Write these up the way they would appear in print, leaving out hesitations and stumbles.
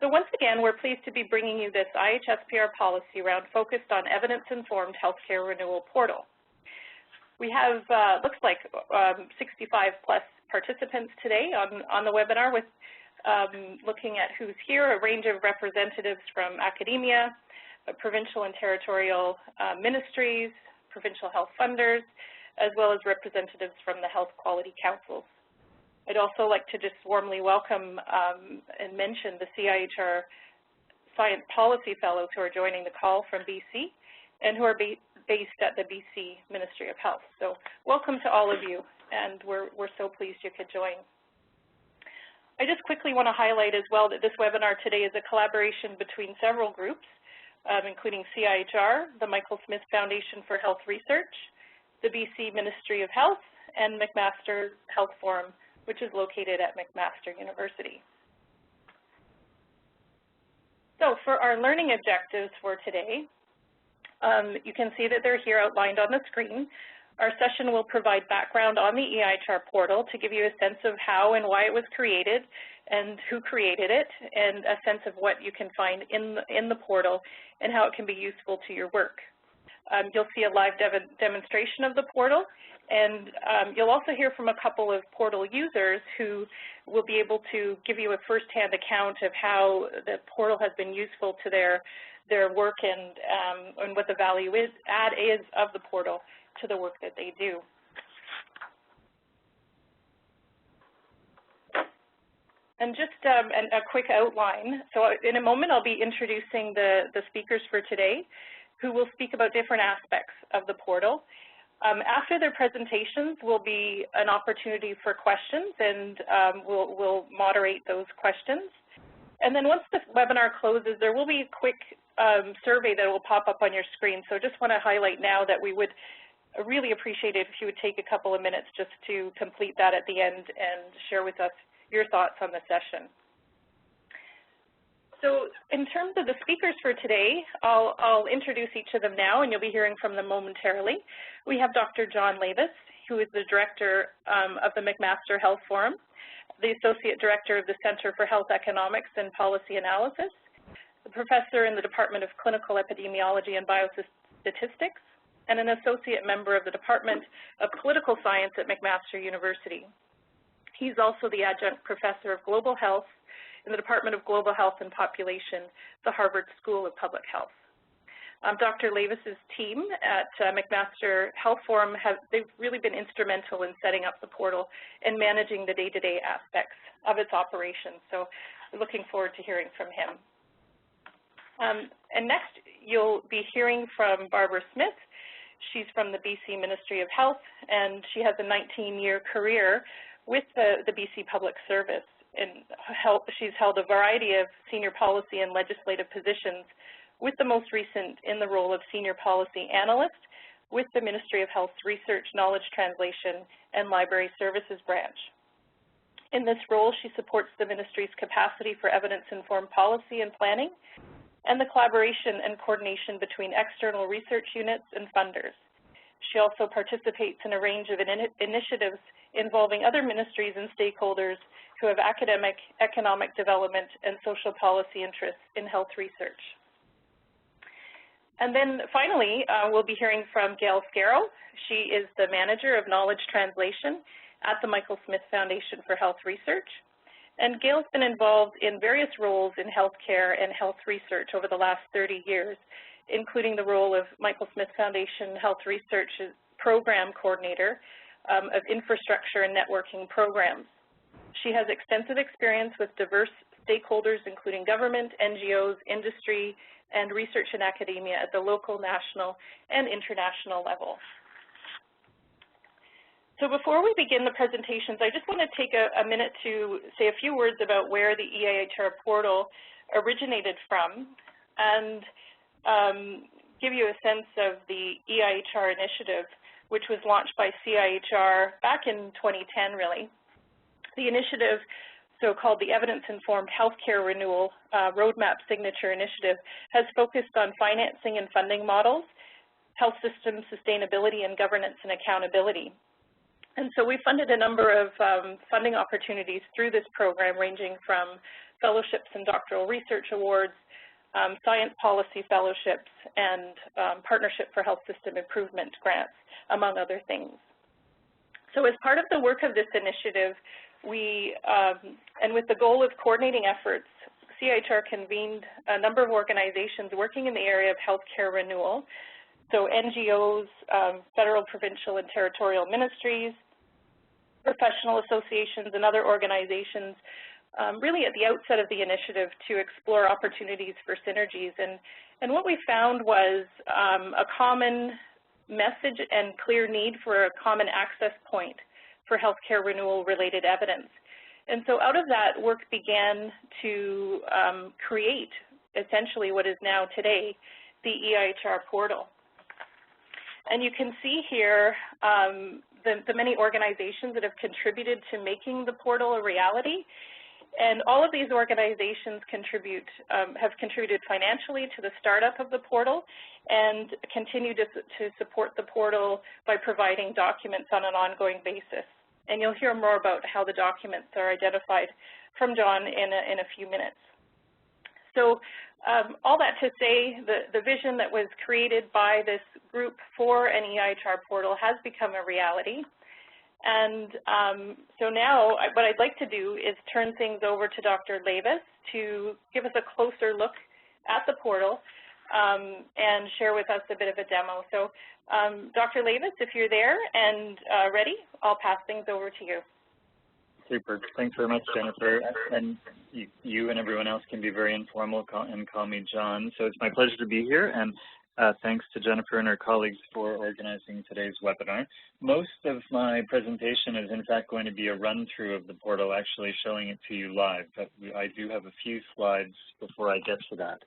So once again, we're pleased to be bringing you this IHSPR policy round focused on evidence-informed healthcare renewal portal. We have, looks like 65 plus participants today on the webinar with looking at who's here, a range of representatives from academia, provincial and territorial ministries, provincial health funders, as well as representatives from the health quality councils. I'd also like to just warmly welcome and mention the CIHR Science Policy Fellows who are joining the call from BC and who are based at the BC Ministry of Health. So welcome to all of you, and we're so pleased you could join. I just quickly want to highlight as well that this webinar today is a collaboration between several groups, including CIHR, the Michael Smith Foundation for Health Research, the BC Ministry of Health, and McMaster Health Forum, which is located at McMaster University. So for our learning objectives for today, you can see that they're here outlined on the screen. Our session will provide background on the EIHR portal to give you a sense of how and why it was created and who created it, and a sense of what you can find in the portal and how it can be useful to your work. You'll see a live demonstration of the portal, and you'll also hear from a couple of portal users who will be able to give you a first-hand account of how the portal has been useful to their work and what the value add is of the portal to the work that they do. And just a quick outline. So in a moment, I'll be introducing the speakers for today, who will speak about different aspects of the portal. After their presentations will be an opportunity for questions, and we'll moderate those questions. And then once the webinar closes, there will be a quick survey that will pop up on your screen. So just want to highlight now that we would really appreciate it if you would take a couple of minutes just to complete that at the end and share with us your thoughts on the session. So in terms of the speakers for today, I'll introduce each of them now, and you'll be hearing from them momentarily. We have Dr. John Lavis, who is the Director of the McMaster Health Forum, the Associate Director of the Center for Health Economics and Policy Analysis, the Professor in the Department of Clinical Epidemiology and Biostatistics, and an Associate Member of the Department of Political Science at McMaster University. He's also the Adjunct Professor of Global Health in the Department of Global Health and Population, the Harvard School of Public Health. Dr. Lavis's team at McMaster Health Forum, they've really been instrumental in setting up the portal and managing the day-to-day aspects of its operations. So we're looking forward to hearing from him. And next, you'll be hearing from Barbara Smith. She's from the BC Ministry of Health, and she has a 19-year career with the BC Public Service. She's held a variety of senior policy and legislative positions, with the most recent in the role of Senior Policy Analyst with the Ministry of Health's Research, Knowledge Translation, and Library Services branch. In this role, she supports the Ministry's capacity for evidence-informed policy and planning, and the collaboration and coordination between external research units and funders. She also participates in a range of initiatives involving other ministries and stakeholders who have academic, economic development, and social policy interests in health research. And then finally, we'll be hearing from Gail Scarrow. She is the Manager of Knowledge Translation at the Michael Smith Foundation for Health Research. And Gail's been involved in various roles in healthcare and health research over the last 30 years, including the role of Michael Smith Foundation Health Research Program Coordinator of Infrastructure and Networking Programs. She has extensive experience with diverse stakeholders, including government, NGOs, industry, and research and academia at the local, national, and international level. So before we begin the presentations, I just want to take a minute to say a few words about where the EIHR portal originated from, and give you a sense of the EIHR initiative, which was launched by CIHR back in 2010, really. The initiative, so-called the Evidence-Informed Healthcare Renewal Roadmap Signature Initiative, has focused on financing and funding models, health system sustainability, and governance and accountability. And so we funded a number of funding opportunities through this program, ranging from fellowships and doctoral research awards, science policy fellowships, and Partnership for Health System Improvement grants, among other things. So as part of the work of this initiative, we, and with the goal of coordinating efforts, CIHR convened a number of organizations working in the area of healthcare renewal, so NGOs, federal, provincial, and territorial ministries, professional associations, and other organizations, really at the outset of the initiative to explore opportunities for synergies. And what we found was a common message and clear need for a common access point for healthcare renewal-related evidence. And so out of that, work began to create essentially what is now today the EIHR Portal. And you can see here the many organizations that have contributed to making the portal a reality. And all of these organizations have contributed financially to the startup of the portal and continue to support the portal by providing documents on an ongoing basis. And you'll hear more about how the documents are identified from John in a few minutes. So all that to say, the vision that was created by this group for an EIHR portal has become a reality. And so now what I'd like to do is turn things over to Dr. Levis to give us a closer look at the portal and share with us a bit of a demo. So Dr. Levis, if you're there and ready, I'll pass things over to you. Super. Thanks very much, Jennifer. And you and everyone else can be very informal and call me John. So it's my pleasure to be here, and thanks to Jennifer and her colleagues for organizing today's webinar. Most of my presentation is in fact going to be a run-through of the portal, actually showing it to you live, but I do have a few slides before I get to that.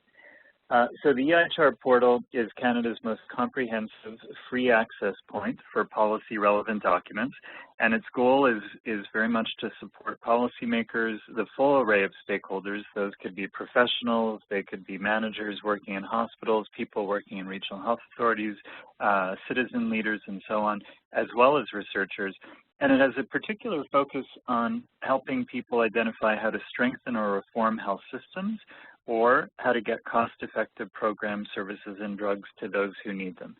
So the EIHR Portal is Canada's most comprehensive free access point for policy-relevant documents, and its goal is very much to support policymakers, the full array of stakeholders. Those could be professionals, they could be managers working in hospitals, people working in regional health authorities, citizen leaders, and so on, as well as researchers. And it has a particular focus on helping people identify how to strengthen or reform health systems, or how to get cost-effective programs, services, and drugs to those who need them.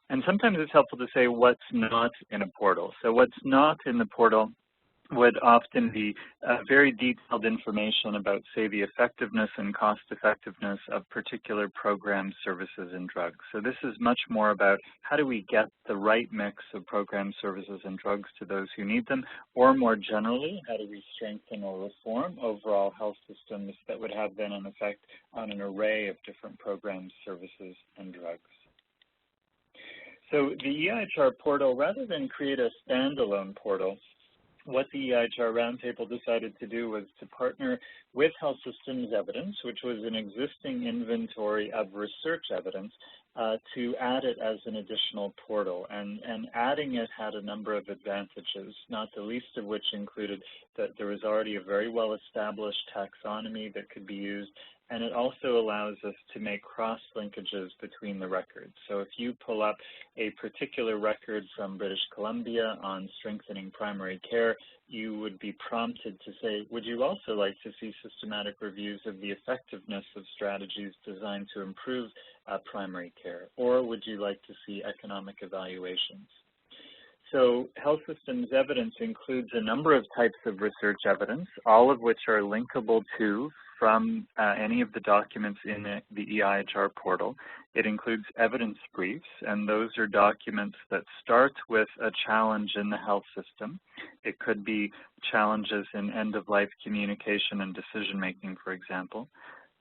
And sometimes it's helpful to say what's not in a portal. So what's not in the portal would often be very detailed information about, say, the effectiveness and cost-effectiveness of particular programs, services, and drugs. So this is much more about how do we get the right mix of programs, services, and drugs to those who need them, or more generally, how do we strengthen or reform overall health systems that would have then an effect on an array of different programs, services, and drugs. So the EIHR portal, rather than create a standalone portal, what the EIHR Roundtable decided to do was to partner with Health Systems Evidence, which was an existing inventory of research evidence, to add it as an additional portal. And adding it had a number of advantages, not the least of which included that there was already a very well-established taxonomy that could be used, and it also allows us to make cross-linkages between the records. So if you pull up a particular record from British Columbia on strengthening primary care, you would be prompted to say, would you also like to see systematic reviews of the effectiveness of strategies designed to improve primary care? Or would you like to see economic evaluations? So Health Systems Evidence includes a number of types of research evidence, all of which are linkable to from any of the documents in the EIHR portal. It includes evidence briefs, and those are documents that start with a challenge in the health system. It could be challenges in end-of-life communication and decision-making, for example,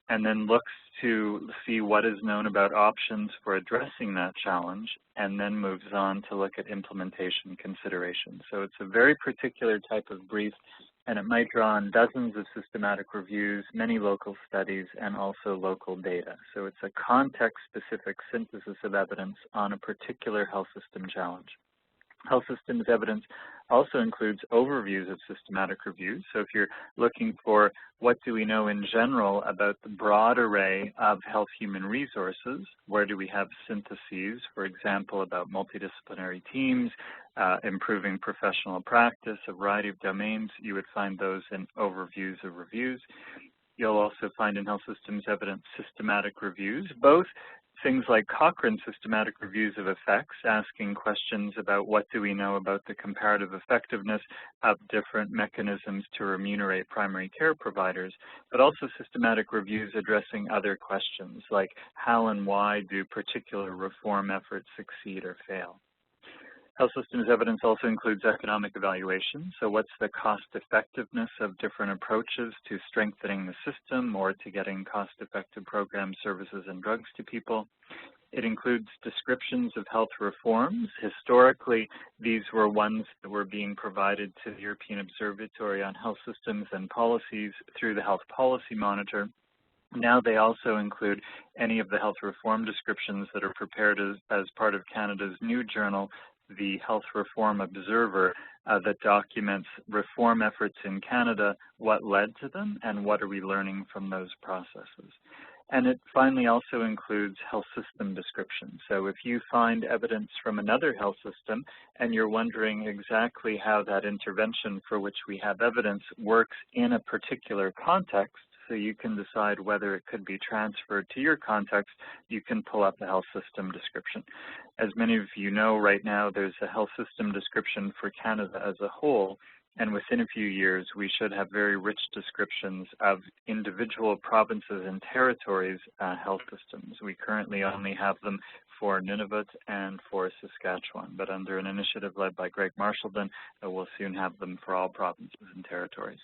and then looks to see what is known about options for addressing that challenge, and then moves on to look at implementation considerations. So it's a very particular type of brief, and it might draw on dozens of systematic reviews, many local studies, and also local data. So it's a context-specific synthesis of evidence on a particular health system challenge. Health Systems Evidence also includes overviews of systematic reviews. So if you're looking for what do we know in general about the broad array of health human resources, where do we have syntheses, for example, about multidisciplinary teams, improving professional practice, a variety of domains, you would find those in overviews of reviews. You'll also find in health systems evidence systematic reviews, both things like Cochrane's systematic reviews of effects, asking questions about what do we know about the comparative effectiveness of different mechanisms to remunerate primary care providers, but also systematic reviews addressing other questions like how and why do particular reform efforts succeed or fail. Health systems evidence also includes economic evaluation. So what's the cost effectiveness of different approaches to strengthening the system or to getting cost-effective programs, services, and drugs to people? It includes descriptions of health reforms. Historically, these were ones that were being provided to the European Observatory on Health Systems and Policies through the Health Policy Monitor. Now they also include any of the health reform descriptions that are prepared as part of Canada's new journal, the Health Reform Observer, that documents reform efforts in Canada, what led to them, and what are we learning from those processes. And it finally also includes health system descriptions. So if you find evidence from another health system and you're wondering exactly how that intervention for which we have evidence works in a particular context, so you can decide whether it could be transferred to your context, you can pull up the health system description. As many of you know, right now there's a health system description for Canada as a whole, and within a few years we should have very rich descriptions of individual provinces and territories' health systems. We currently only have them for Nunavut and for Saskatchewan, but under an initiative led by Greg Marshallton, we'll soon have them for all provinces and territories.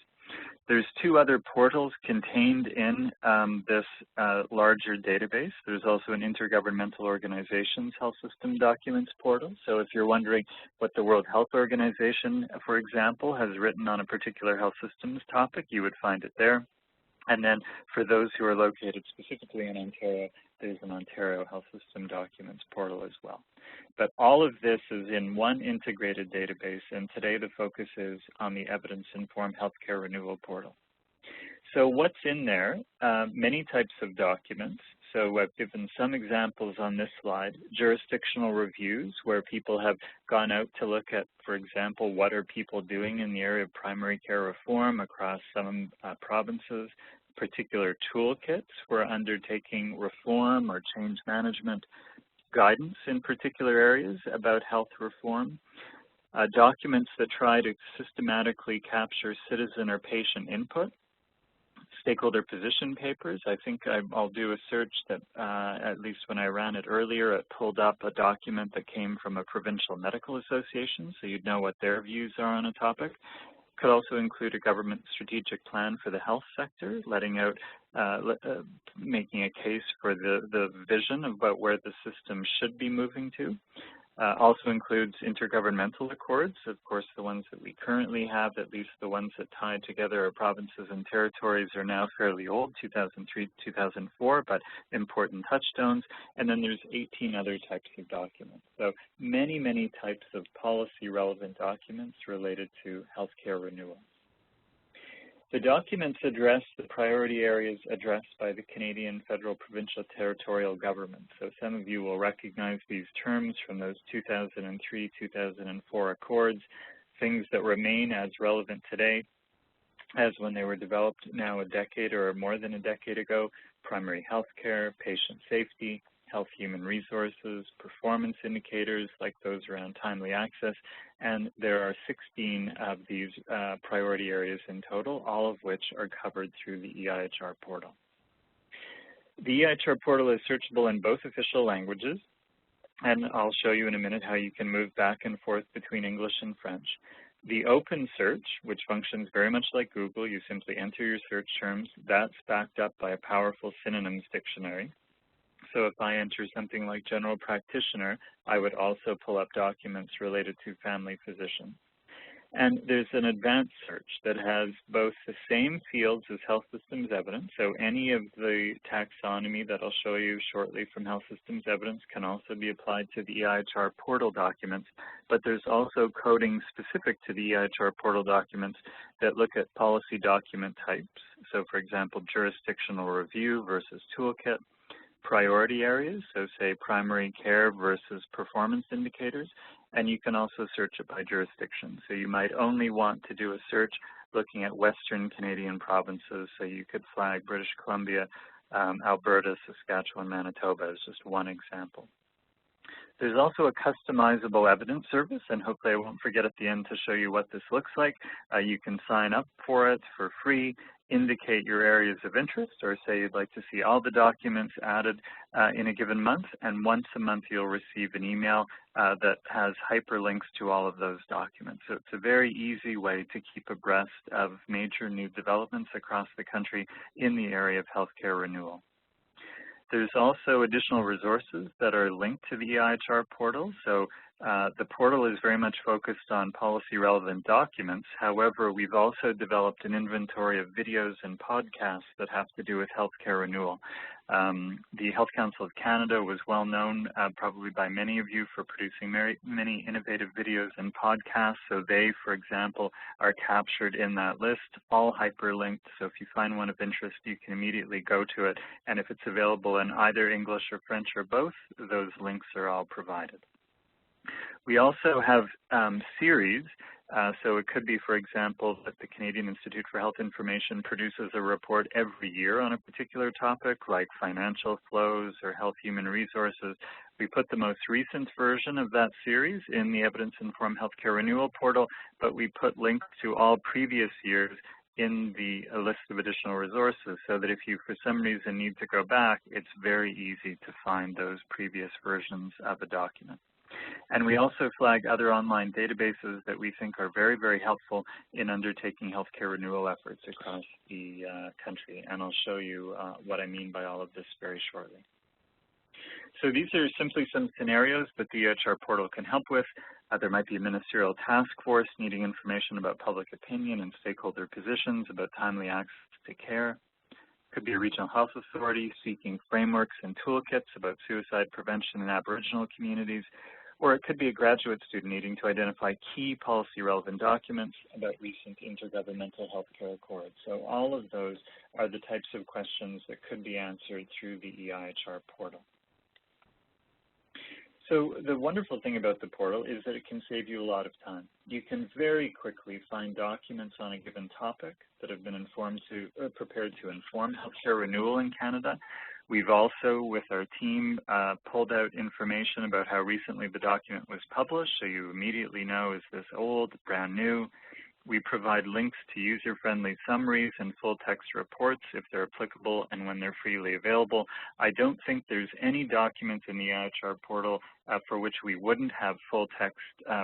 There's two other portals contained in this larger database. There's also an Intergovernmental Organizations Health System Documents portal. So if you're wondering what the World Health Organization, for example, has written on a particular health systems topic, you would find it there. And then for those who are located specifically in Ontario, there's an Ontario Health System Documents portal as well. But all of this is in one integrated database, and today the focus is on the Evidence-Informed Healthcare Renewal portal. So what's in there? Many types of documents. So I've given some examples on this slide. Jurisdictional reviews, where people have gone out to look at, for example, what are people doing in the area of primary care reform across some provinces. Particular toolkits for undertaking reform or change management guidance in particular areas about health reform. Documents that try to systematically capture citizen or patient input. Stakeholder position papers. I think I'll do a search that, at least when I ran it earlier, it pulled up a document that came from a provincial medical association, so you'd know what their views are on a topic. Could also include a government strategic plan for the health sector, letting out, making a case for the vision about where the system should be moving to. Also includes intergovernmental accords, of course the ones that we currently have, at least the ones that tie together our provinces and territories are now fairly old, 2003, 2004, but important touchstones. And then there's 18 other types of documents. So many, many types of policy relevant documents related to healthcare renewal. The documents address the priority areas addressed by the Canadian federal, provincial, territorial governments. So some of you will recognize these terms from those 2003, 2004 accords, things that remain as relevant today as when they were developed now a decade or more than a decade ago: primary health care, patient safety, health human resources, performance indicators like those around timely access, and there are 16 of these priority areas in total, all of which are covered through the EIHR portal. The EIHR portal is searchable in both official languages, and I'll show you in a minute how you can move back and forth between English and French. The open search, which functions very much like Google, you simply enter your search terms, that's backed up by a powerful synonyms dictionary. So if I enter something like general practitioner, I would also pull up documents related to family physician. And there's an advanced search that has both the same fields as health systems evidence, so any of the taxonomy that I'll show you shortly from health systems evidence can also be applied to the EIHR portal documents, but there's also coding specific to the EIHR portal documents that look at policy document types. So for example, jurisdictional review versus toolkit, priority areas, so say primary care versus performance indicators, and you can also search it by jurisdiction. So you might only want to do a search looking at Western Canadian provinces. So you could flag British Columbia, Alberta, Saskatchewan, Manitoba as just one example. There's also a customizable evidence service, and hopefully I won't forget at the end to show you what this looks like. You can sign up for it for free, indicate your areas of interest, or say you'd like to see all the documents added in a given month, and once a month you'll receive an email that has hyperlinks to all of those documents. So it's a very easy way to keep abreast of major new developments across the country in the area of healthcare renewal. There's also additional resources that are linked to the EIHR portal. So the portal is very much focused on policy-relevant documents. However, we've also developed an inventory of videos and podcasts that have to do with healthcare renewal. The Health Council of Canada was well known probably by many of you for producing many innovative videos and podcasts. So they, for example, are captured in that list, all hyperlinked. So if you find one of interest, you can immediately go to it. And if it's available in either English or French or both, those links are all provided. We also have series. So it could be, for example, that the Canadian Institute for Health Information produces a report every year on a particular topic, like financial flows or health human resources. We put the most recent version of that series in the Evidence-Informed Healthcare Renewal portal, but we put links to all previous years in the list of additional resources, so that if you, for some reason, need to go back, it's very easy to find those previous versions of a document. And we also flag other online databases that we think are very, very helpful in undertaking healthcare renewal efforts across the country. And I'll show you what I mean by all of this very shortly. So these are simply some scenarios that the EIHR portal can help with. There might be a ministerial task force needing information about public opinion and stakeholder positions about timely access to care. Could be a regional health authority seeking frameworks and toolkits about suicide prevention in Aboriginal communities, or it could be a graduate student needing to identify key policy-relevant documents about recent intergovernmental healthcare accords. So all of those are the types of questions that could be answered through the EIHR portal. So the wonderful thing about the portal is that it can save you a lot of time. You can very quickly find documents on a given topic that have been prepared to inform healthcare renewal in Canada. We've also, with our team, pulled out information about how recently the document was published, so you immediately know, is this old, brand new? We provide links to user-friendly summaries and full-text reports if they're applicable and when they're freely available. I don't think there's any documents in the EIHR portal for which we wouldn't have full-text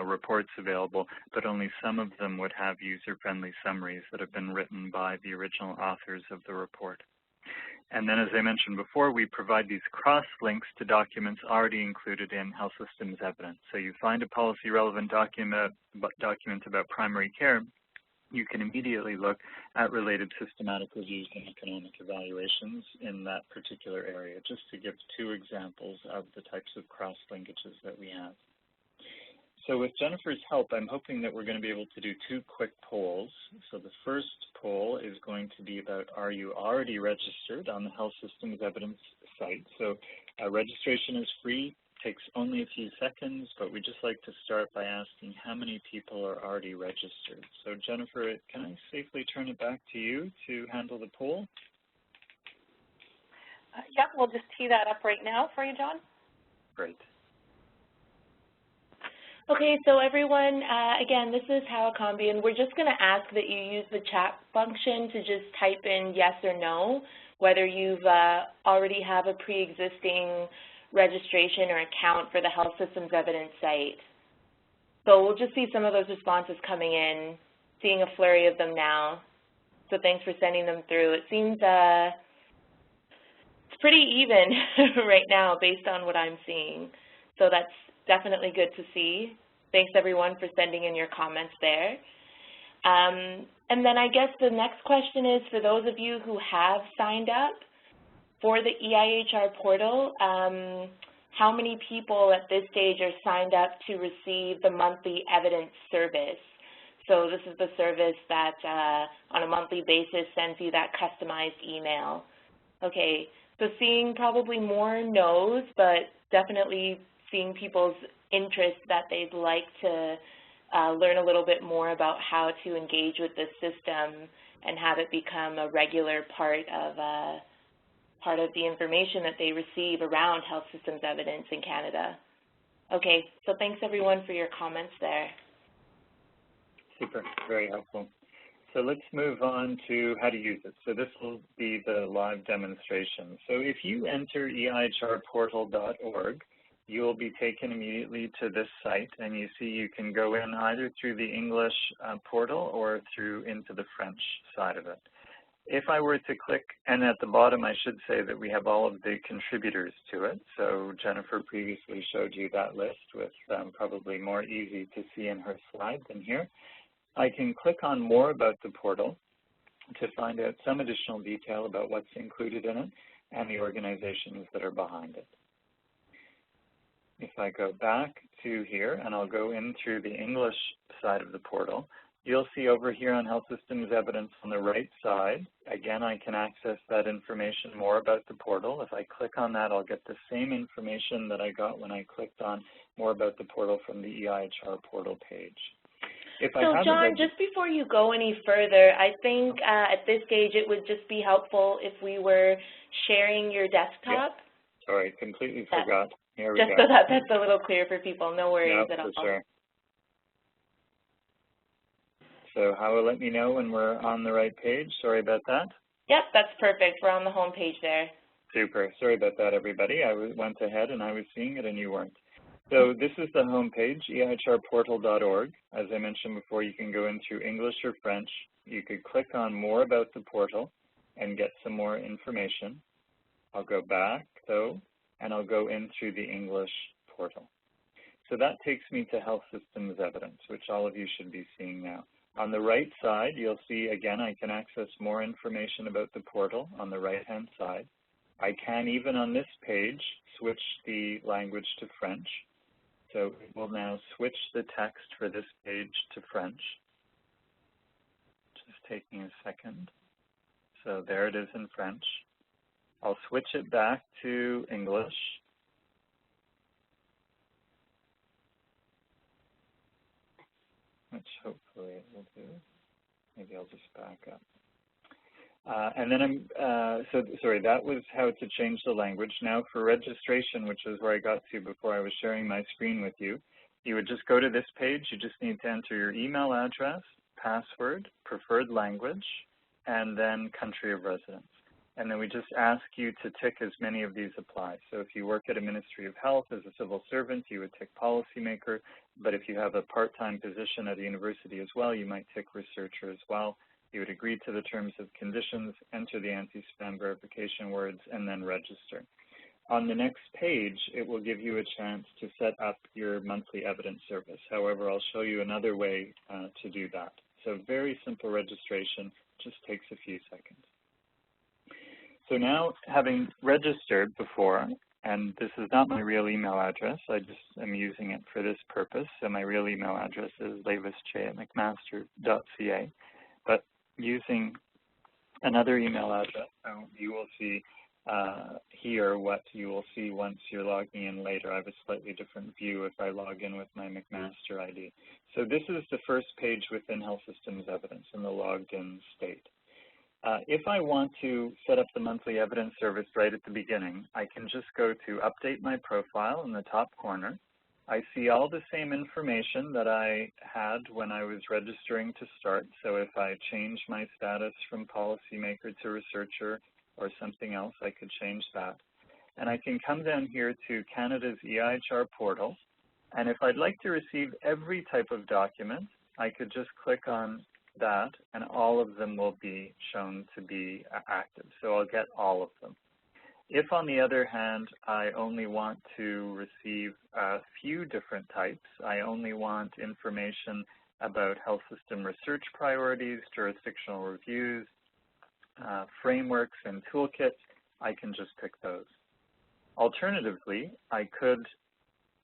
reports available, but only some of them would have user-friendly summaries that have been written by the original authors of the report. And then, as I mentioned before, we provide these cross-links to documents already included in health systems evidence. So you find a policy-relevant document about primary care, you can immediately look at related systematic reviews and economic evaluations in that particular area, just to give two examples of the types of cross-linkages that we have. So with Jennifer's help, I'm hoping that we're going to be able to do two quick polls. So the first poll is going to be about, are you already registered on the Health Systems Evidence site? So registration is free, takes only a few seconds, but we'd just like to start by asking how many people are already registered. So Jennifer, can I safely turn it back to you to handle the poll? Yeah, we'll just tee that up right now for you, John. Great. Okay, so everyone, again, this is Hawakambie, and we're just going to ask that you use the chat function to just type in yes or no, whether you've already have a pre-existing registration or account for the Health Systems Evidence site. So we'll just see some of those responses coming in, seeing a flurry of them now. So thanks for sending them through. It seems it's pretty even right now based on what I'm seeing. So that's definitely good to see. Thanks, everyone, for sending in your comments there. And then I guess the next question is, for those of you who have signed up for the EIHR portal, how many people at this stage are signed up to receive the monthly evidence service? So this is the service that on a monthly basis sends you that customized email. Okay, so seeing probably more no's, but definitely seeing people's interest that they'd like to learn a little bit more about how to engage with this system and have it become a regular part of the information that they receive around health systems evidence in Canada. Okay, so thanks everyone for your comments there. Super, very helpful. So let's move on to how to use it. So this will be the live demonstration. So if you enter EIHRportal.org, you will be taken immediately to this site, and you see you can go in either through the English portal or through into the French side of it. If I were to click, and at the bottom I should say that we have all of the contributors to it. So Jennifer previously showed you that list with probably more easy to see in her slide than here. I can click on more about the portal to find out some additional detail about what's included in it and the organizations that are behind it. If I go back to here, and I'll go in through the English side of the portal, you'll see over here on Health Systems Evidence on the right side, again, I can access that information more about the portal. If I click on that, I'll get the same information that I got when I clicked on more about the portal from the EIHR Portal page. So John, just before you go any further, I think at this stage it would just be helpful if we were sharing your desktop. Yeah. Sorry, completely forgot. Here we go. Just so that that's a little clear for people. No worries at all. Sure. So how will let me know when we're on the right page? Sorry about that. Yep, that's perfect. We're on the home page there. Super. Sorry about that, everybody. I went ahead and I was seeing it and you weren't. So this is the home page, EIHRportal.org. As I mentioned before, you can go in through English or French. You could click on more about the portal and get some more information. I'll go back, though, and I'll go in through the English portal. So that takes me to Health Systems Evidence, which all of you should be seeing now. On the right side, you'll see, again, I can access more information about the portal on the right-hand side. I can, even on this page, switch the language to French. So it will now switch the text for this page to French. Just taking a second. So there it is in French. I'll switch it back to English. Which hopefully it will do. Maybe I'll just back up. And then sorry, that was how to change the language. Now for registration, which is where I got to before I was sharing my screen with you, you would just go to this page. You just need to enter your email address, password, preferred language, and then country of residence. And then we just ask you to tick as many of these apply. So if you work at a Ministry of Health as a civil servant, you would tick policymaker. But if you have a part-time position at a university as well, you might tick researcher as well. You would agree to the terms of conditions, enter the anti-spam verification words, and then register. On the next page, it will give you a chance to set up your monthly evidence service. However, I'll show you another way to do that. So very simple registration, just takes a few seconds. So now, having registered before, and this is not my real email address, I just am using it for this purpose. So my real email address is lavisj@mcmaster.ca. But using another email address, you will see here what you will see once you're logging in later. I have a slightly different view if I log in with my McMaster ID. So this is the first page within Health Systems Evidence in the logged in state. If I want to set up the monthly evidence service right at the beginning, I can just go to update my profile in the top corner. I see all the same information that I had when I was registering to start. So if I change my status from policymaker to researcher or something else, I could change that. And I can come down here to Canada's EIHR Portal. And if I'd like to receive every type of document, I could just click on that, and all of them will be shown to be active. So I'll get all of them. If, on the other hand, I only want to receive a few different types, I only want information about health system research priorities, jurisdictional reviews, frameworks, and toolkits, I can just pick those. Alternatively, I could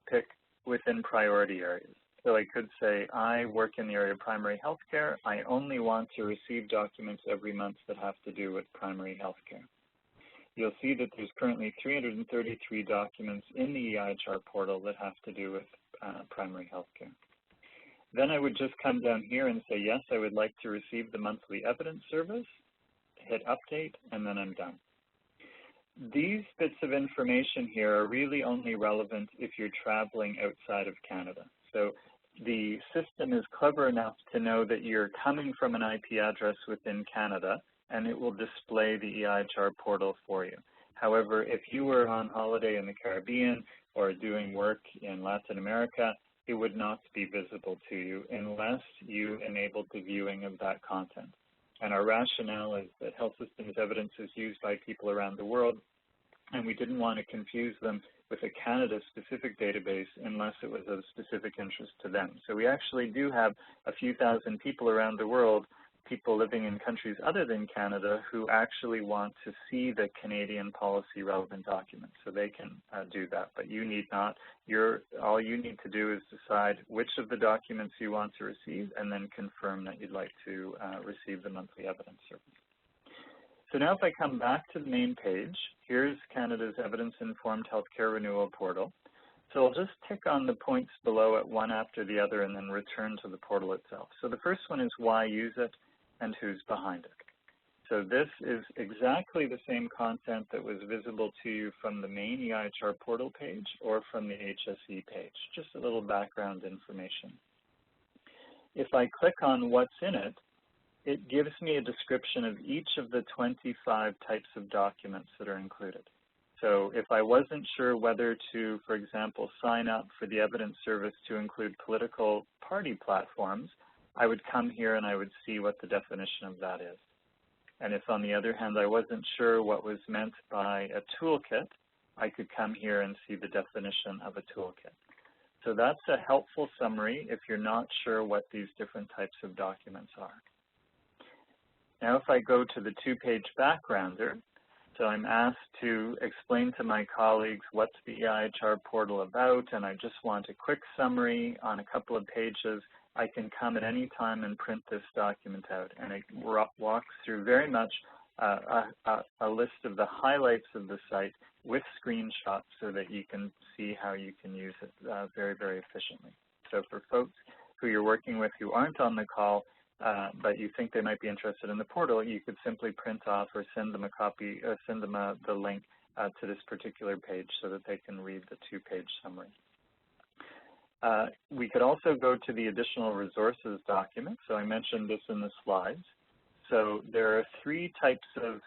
pick within priority areas. So I could say, I work in the area of primary health care. I only want to receive documents every month that have to do with primary health care. You'll see that there's currently 333 documents in the EIHR portal that have to do with primary health care. Then I would just come down here and say, yes, I would like to receive the monthly evidence service, hit update, and then I'm done. These bits of information here are really only relevant if you're traveling outside of Canada. So the system is clever enough to know that you're coming from an IP address within Canada, and it will display the EIHR portal for you. However, if you were on holiday in the Caribbean or doing work in Latin America, it would not be visible to you unless you enabled the viewing of that content. And our rationale is that health systems evidence is used by people around the world, and we didn't want to confuse them with a Canada-specific database unless it was of specific interest to them. So we actually do have a few thousand people around the world, people living in countries other than Canada, who actually want to see the Canadian policy relevant documents. So they can do that, but you need not. All you need to do is decide which of the documents you want to receive and then confirm that you'd like to receive the monthly evidence service. So now if I come back to the main page, here's Canada's Evidence-Informed Healthcare Renewal Portal. So I'll just tick on the points below it one after the other and then return to the portal itself. So the first one is why use it and who's behind it. So this is exactly the same content that was visible to you from the main EIHR portal page or from the HSE page, just a little background information. If I click on what's in it, it gives me a description of each of the 25 types of documents that are included. So if I wasn't sure whether to, for example, sign up for the evidence service to include political party platforms, I would come here and I would see what the definition of that is. And if, on the other hand, I wasn't sure what was meant by a toolkit, I could come here and see the definition of a toolkit. So that's a helpful summary if you're not sure what these different types of documents are. Now if I go to the two-page backgrounder, so I'm asked to explain to my colleagues what's the EIHR portal about, and I just want a quick summary on a couple of pages, I can come at any time and print this document out. And it walks through very much a list of the highlights of the site with screenshots so that you can see how you can use it very, very efficiently. So for folks who you're working with who aren't on the call, but you think they might be interested in the portal, you could simply print off or send them a copy, send them the link to this particular page so that they can read the two-page summary. We could also go to the additional resources document. So I mentioned this in the slides. So there are three types of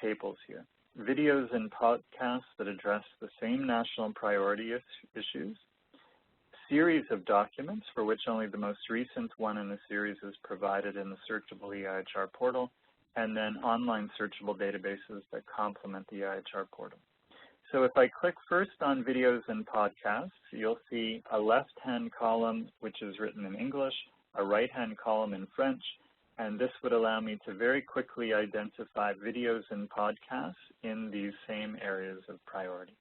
tables here. Videos and podcasts that address the same national priority issues. Series of documents for which only the most recent one in the series is provided in the searchable EIHR portal, and then online searchable databases that complement the EIHR portal. So if I click first on videos and podcasts, you'll see a left-hand column which is written in English, a right-hand column in French, and this would allow me to very quickly identify videos and podcasts in these same areas of priority.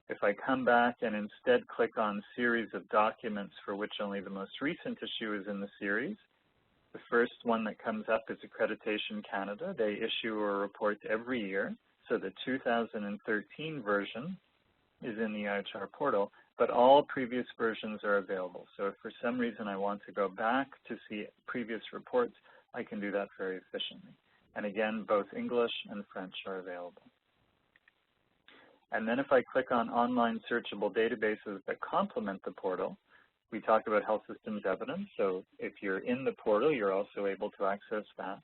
If I come back and instead click on series of documents for which only the most recent issue is in the series, the first one that comes up is Accreditation Canada. They issue a report every year. So the 2013 version is in the EIHR portal, but all previous versions are available. So if for some reason I want to go back to see previous reports, I can do that very efficiently. And again, both English and French are available. And then if I click on online searchable databases that complement the portal, we talk about health systems evidence. So if you're in the portal, you're also able to access that.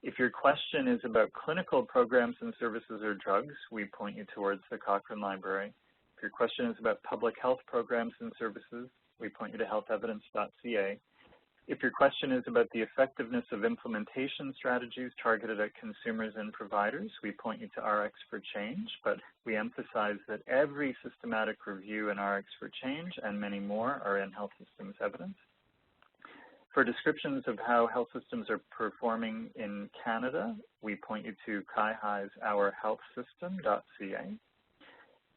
If your question is about clinical programs and services or drugs, we point you towards the Cochrane Library. If your question is about public health programs and services, we point you to healthevidence.ca. If your question is about the effectiveness of implementation strategies targeted at consumers and providers, we point you to RX for Change, but we emphasize that every systematic review in RX for Change and many more are in health systems evidence. For descriptions of how health systems are performing in Canada, we point you to CIHS's ourhealthsystem.ca.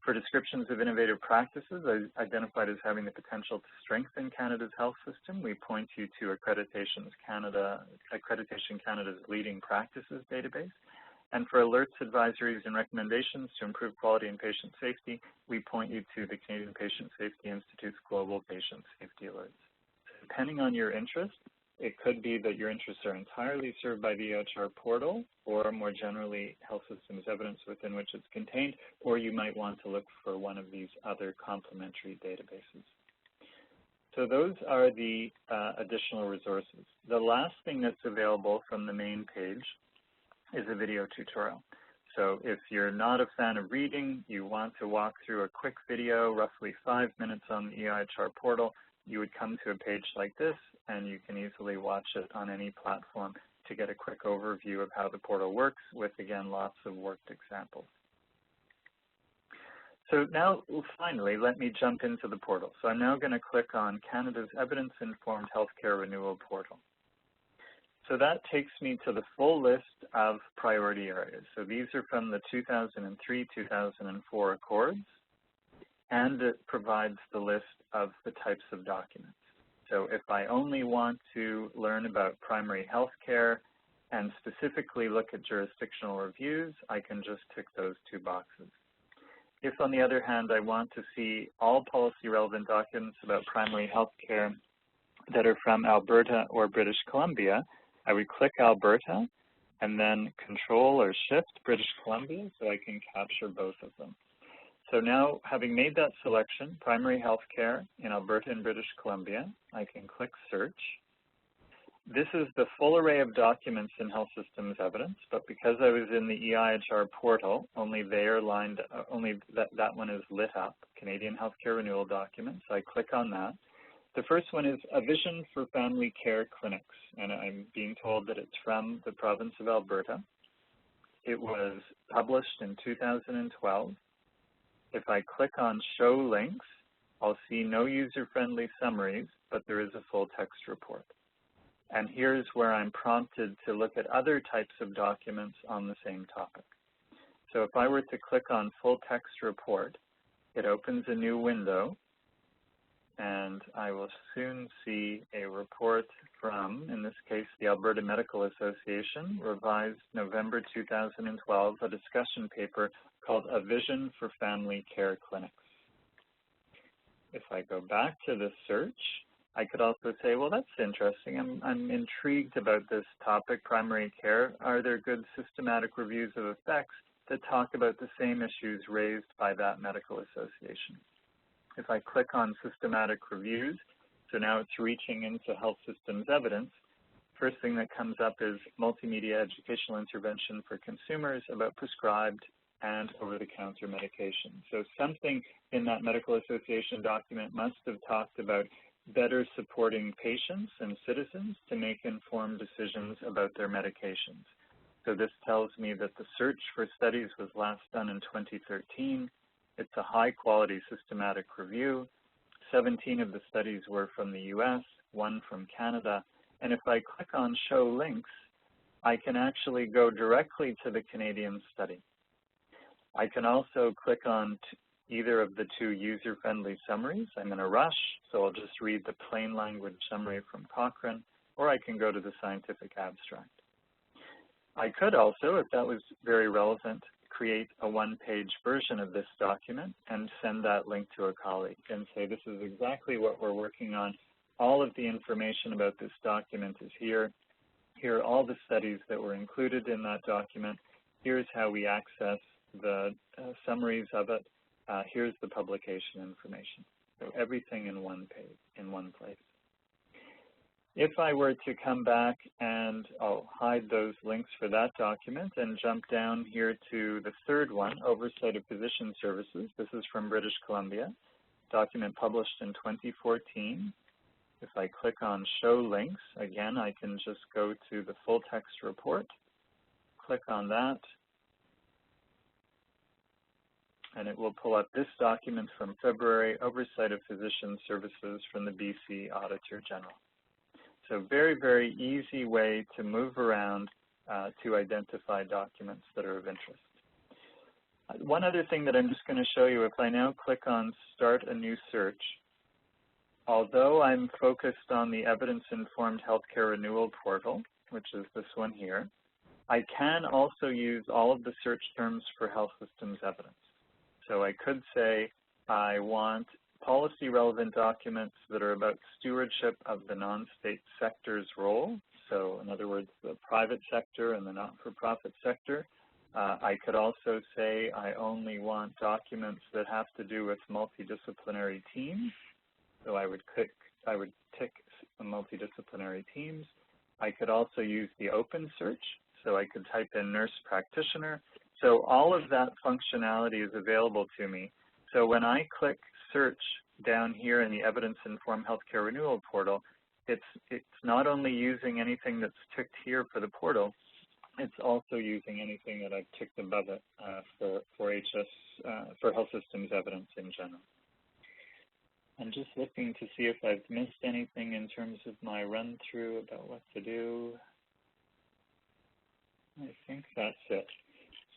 For descriptions of innovative practices identified as having the potential to strengthen Canada's health system, we point you to Accreditation Canada's Leading Practices database. And for alerts, advisories, and recommendations to improve quality and patient safety, we point you to the Canadian Patient Safety Institute's Global Patient Safety Alerts. Depending on your interest, it could be that your interests are entirely served by the EIHR portal, or more generally, health systems evidence within which it's contained, or you might want to look for one of these other complementary databases. So those are the additional resources. The last thing that's available from the main page is a video tutorial. So if you're not a fan of reading, you want to walk through a quick video, roughly 5 minutes on the EIHR portal, you would come to a page like this, and you can easily watch it on any platform to get a quick overview of how the portal works with, again, lots of worked examples. So now, finally, let me jump into the portal. So I'm now going to click on Canada's Evidence-Informed Healthcare Renewal Portal. So that takes me to the full list of priority areas. So these are from the 2003-2004 Accords, and it provides the list of the types of documents. So if I only want to learn about primary health care and specifically look at jurisdictional reviews, I can just tick those 2 boxes. If, on the other hand, I want to see all policy-relevant documents about primary health care that are from Alberta or British Columbia, I would click Alberta and then Control or Shift British Columbia so I can capture both of them. So now, having made that selection, primary health care in Alberta and British Columbia, I can click Search. This is the full array of documents in health systems evidence, but because I was in the EIHR portal, only that one is lit up, Canadian Healthcare Renewal documents. So I click on that. The first one is A Vision for Family Care Clinics, and I'm being told that it's from the province of Alberta. It was published in 2012. If I click on Show Links, I'll see no user-friendly summaries, but there is a full text report. And here's where I'm prompted to look at other types of documents on the same topic. So if I were to click on Full Text Report, it opens a new window, and I will soon see a report from, in this case, the Alberta Medical Association, revised November 2012, a discussion paper called A Vision for Family Care Clinics. If I go back to the search, I could also say, well, that's interesting. I'm intrigued about this topic, primary care. Are there good systematic reviews of effects that talk about the same issues raised by that medical association? If I click on systematic reviews, so now it's reaching into health systems evidence, first thing that comes up is multimedia educational intervention for consumers about prescribed and over-the-counter medication. So something in that medical association document must have talked about better supporting patients and citizens to make informed decisions about their medications. So this tells me that the search for studies was last done in 2013. It's a high-quality systematic review. 17 of the studies were from the US, 1 from Canada. And if I click on Show Links, I can actually go directly to the Canadian study. I can also click on either of the 2 user-friendly summaries. I'm in a rush, so I'll just read the plain language summary from Cochrane, or I can go to the scientific abstract. I could also, if that was very relevant, create a 1-page version of this document and send that link to a colleague and say, this is exactly what we're working on. All of the information about this document is here. Here are all the studies that were included in that document. Here's how we access the summaries of it. Here's the publication information. So everything in one page, in one place. If I were to come back and I'll hide those links for that document and jump down here to the third one, Oversight of Physician Services. This is from British Columbia, document published in 2014. If I click on Show Links, again, I can just go to the full text report, click on that, and it will pull up this document from February, Oversight of Physician Services from the BC Auditor General. So very, very easy way to move around to identify documents that are of interest. One other thing that I'm just going to show you, if I now click on Start a New Search, although I'm focused on the Evidence-Informed Healthcare Renewal Portal, which is this one here, I can also use all of the search terms for health systems evidence. So I could say I want policy-relevant documents that are about stewardship of the non-state sector's role. So in other words, the private sector and the not-for-profit sector. I could also say I only want documents that have to do with multidisciplinary teams. So I would tick multidisciplinary teams. I could also use the open search. So I could type in nurse practitioner. So all of that functionality is available to me. So when I click search down here in the evidence-informed healthcare renewal portal, it's not only using anything that's ticked here for the portal, it's also using anything that I've ticked above it for health systems evidence in general. I'm just looking to see if I've missed anything in terms of my run-through about what to do. I think that's it.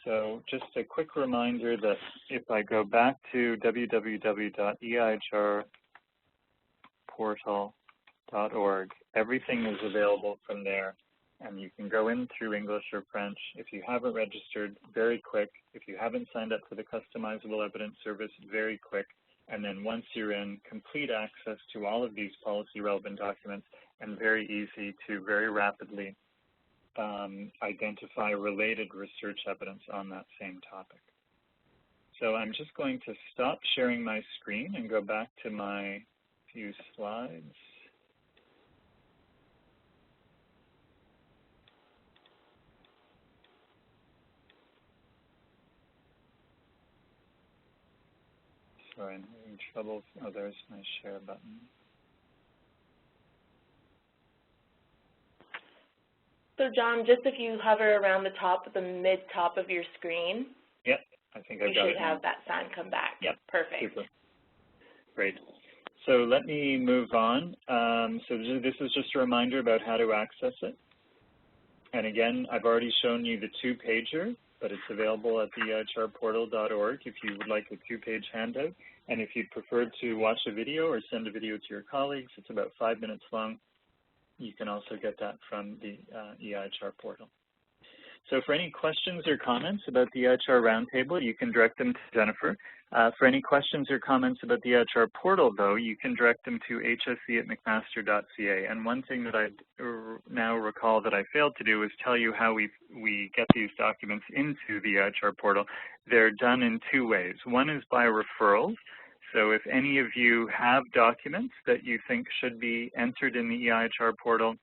So just a quick reminder that if I go back to www.EIHRportal.org, everything is available from there, and you can go in through English or French. If you haven't registered, very quick. If you haven't signed up for the Customizable Evidence Service, very quick. And then once you're in, complete access to all of these policy-relevant documents, and very easy to very rapidly identify related research evidence on that same topic. So I'm just going to stop sharing my screen and go back to my few slides. Sorry, I'm having trouble. Oh, there's my share button. So John, just if you hover around the top, the mid-top of your screen, yep, I think I've got it. You should have that sign come back. Yep, perfect. Super. Great. So let me move on. So this is just a reminder about how to access it. And again, I've already shown you the two-pager, but it's available at the EIHRportal.org if you would like a two-page handout. And if you'd prefer to watch a video or send a video to your colleagues, it's about 5 minutes long. You can also get that from the EIHR portal. So for any questions or comments about the EIHR Roundtable, you can direct them to Jennifer. For any questions or comments about the EIHR portal, though, you can direct them to hse@mcmaster.ca. And one thing that I now recall that I failed to do is tell you how we get these documents into the EIHR portal. They're done in two ways. One is by referrals. So if any of you have documents that you think should be entered in the EIHR portal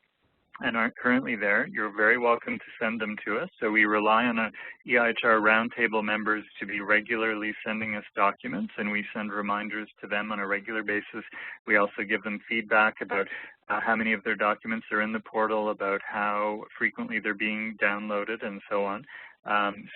and aren't currently there, you're very welcome to send them to us. So we rely on EIHR Roundtable members to be regularly sending us documents, and we send reminders to them on a regular basis. We also give them feedback about how many of their documents are in the portal, about how frequently they're being downloaded, and so on.